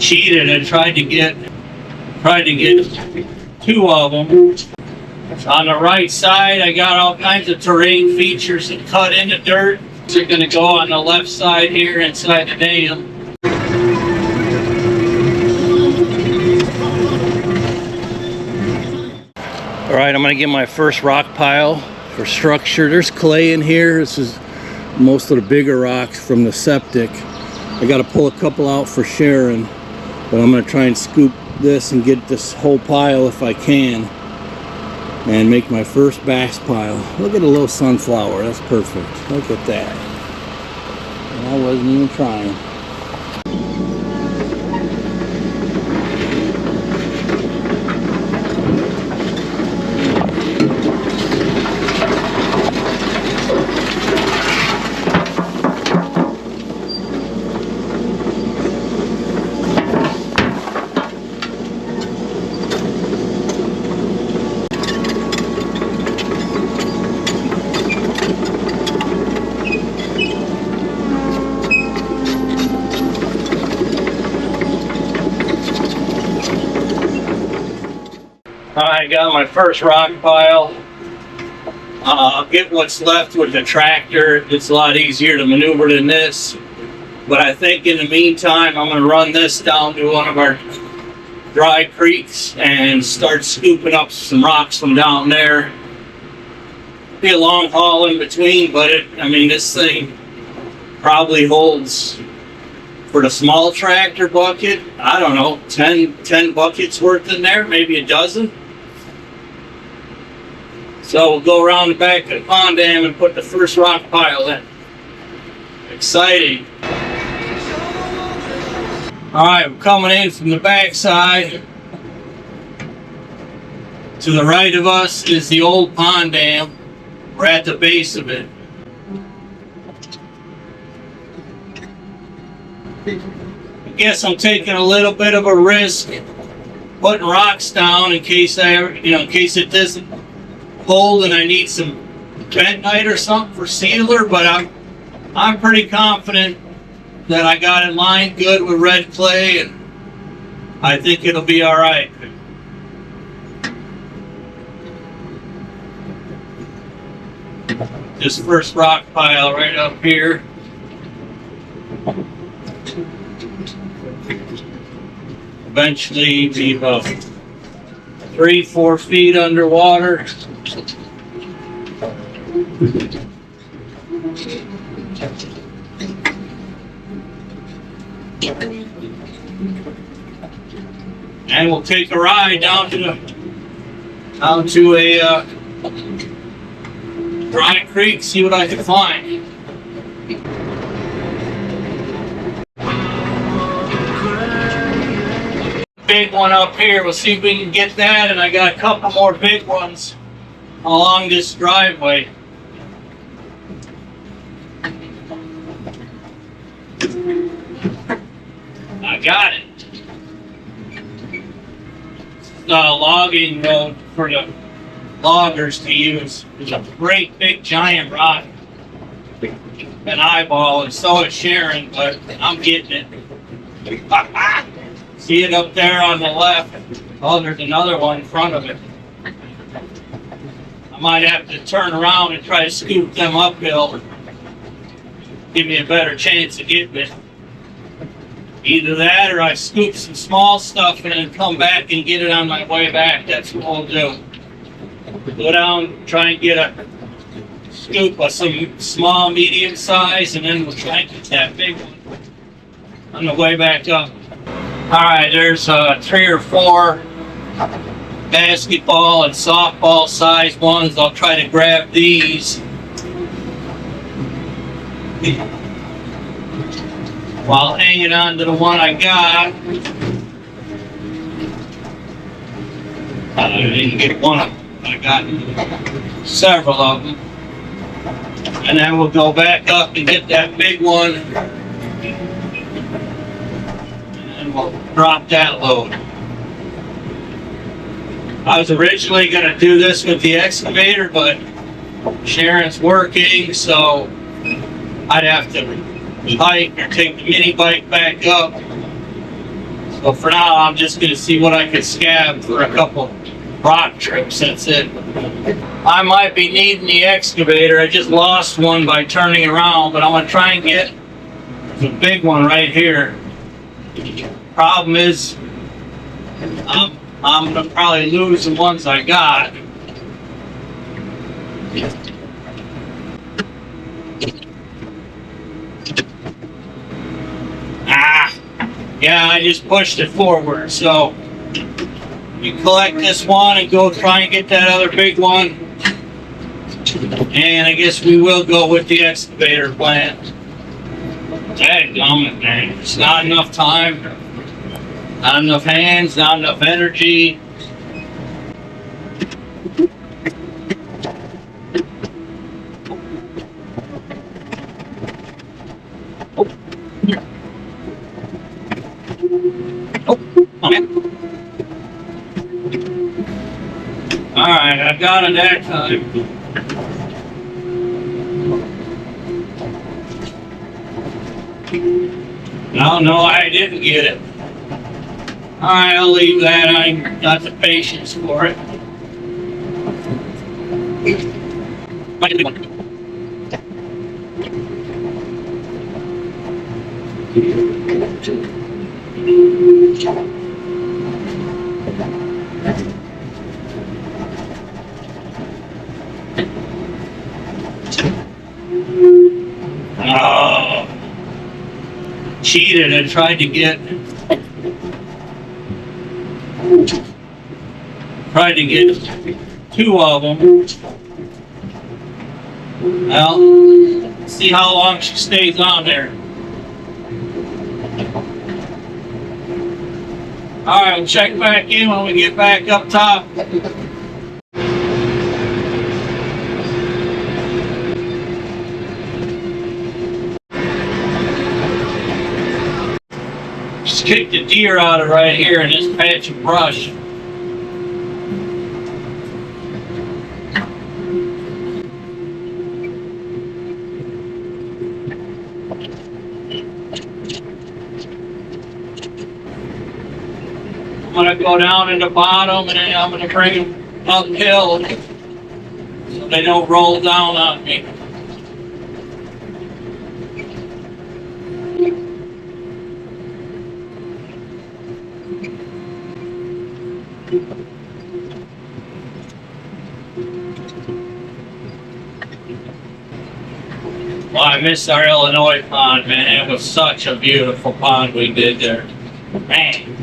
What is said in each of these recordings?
cheated and tried to get two of them. On the right side, I got all kinds of terrain features that cut into dirt. They're going to go on the left side here inside the dam. All right, I'm going to get my first rock pile for structure. There's clay in here. This is most of the bigger rocks from the septic. I got to pull a couple out for Sharon, but I'm going to try and scoop this and get this whole pile if I can, and make my first base pile. Look at the little sunflower. That's perfect. Look at that. And I wasn't even trying. I got my first rock pile. I'll get what's left with the tractor. It's a lot easier to maneuver than this. But I think in the meantime, I'm going to run this down to one of our dry creeks and start scooping up some rocks from down there. Be a long haul in between, but this thing probably holds, for the small tractor bucket, I don't know, 10 buckets worth in there, maybe a dozen. So we'll go around the back of the pond dam and put the first rock pile in. Exciting. Alright, we're coming in from the back side. To the right of us is the old pond dam. We're at the base of it. I guess I'm taking a little bit of a risk putting rocks down in case it doesn't hold and I need some bentonite or something for sealer, but I'm pretty confident that I got it lined good with red clay, and I think it'll be all right. This first rock pile right up here. Eventually be about 3-4 feet underwater. And we'll take a ride down to a dry creek, see what I can find. Big one up here. We'll see if we can get that, and I got a couple more big ones along this driveway. I got it. It's a logging road for the loggers to use. It's a great big giant rock. An eyeball, and so is Sharon, but I'm getting it. See it up there on the left? Oh, there's another one in front of it. I might have to turn around and try to scoop them uphill. Give me a better chance of getting it. Either that or I scoop some small stuff and then come back and get it on my way back. That's what we'll do. Go down, try and get a scoop of some small, medium size, and then we'll try and get that big one on the way back up. Alright, there's 3 or 4 basketball and softball size ones. I'll try to grab these while hanging on to the one I got. I didn't get one of them. I got several of them. And then we'll go back up and get that big one. And we'll drop that load. I was originally going to do this with the excavator, but Sharon's working, so I'd have to hike or take the mini bike back up. So for now, I'm just going to see what I can scab for a couple rock trips. That's it. I might be needing the excavator. I just lost one by turning around, but I'm going to try and get the big one right here. Problem is, I'm going to probably lose the ones I got. Yeah, I just pushed it forward. So you collect this one and go try and get that other big one. And I guess we will go with the excavator plan. Dadgummit, man. It's not enough time, not enough hands, not enough energy. Alright, I got it that time. No, I didn't get it. Alright, I'll leave that. I ain't got the patience for it. Oh, cheated and tried to get two of them. Well, see how long she stays on there. Alright, we'll check back in when we get back up top. Just kicked the deer out of right here in this patch of brush. I'm gonna go down in the bottom and then I'm gonna bring them uphill so they don't roll down on me. Well, I missed our Illinois pond, man. It was such a beautiful pond we did there. Man.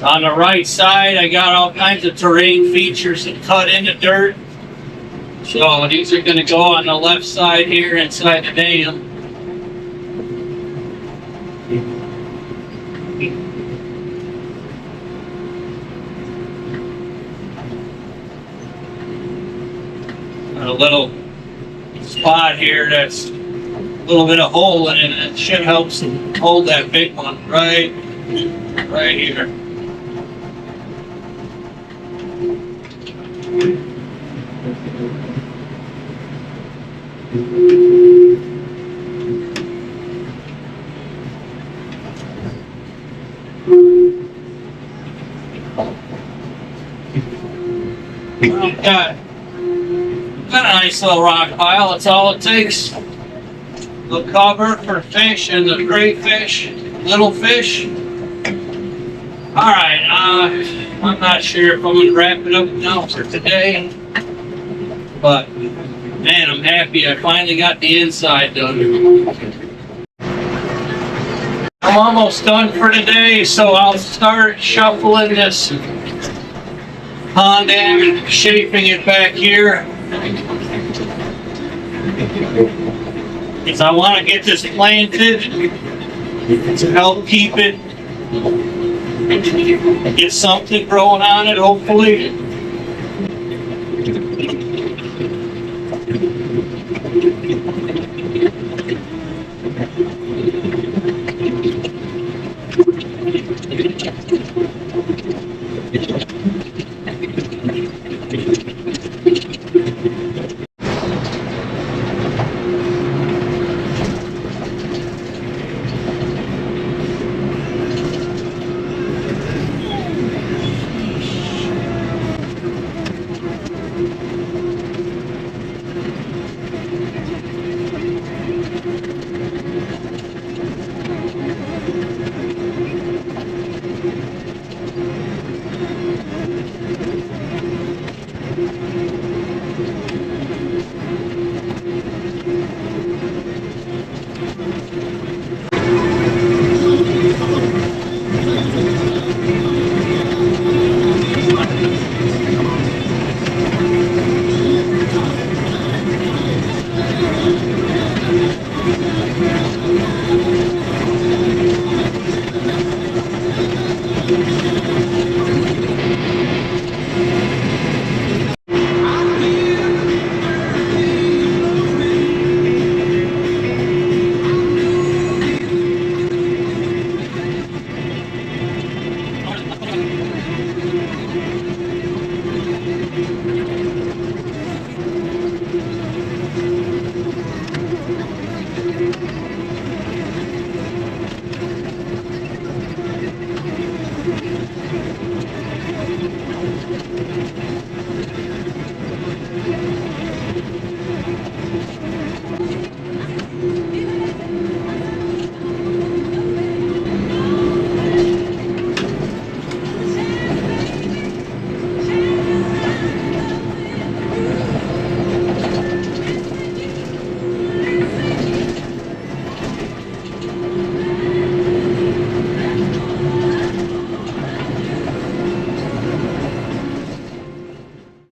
On the right side, I got all kinds of terrain features that cut into dirt. So these are going to go on the left side here inside the dam. A little spot here that's a little bit of hole in it, and it should help hold that big one right here. Got a nice little rock pile. That's all it takes. The cover for fish and the great fish, little fish. Alright, I'm not sure if I'm going to wrap it up now for today. But, man, I'm happy I finally got the inside done. I'm almost done for today, so I'll start shuffling this pond and shaping it back here. Because I want to get this planted to help keep it, get something growing on it, hopefully.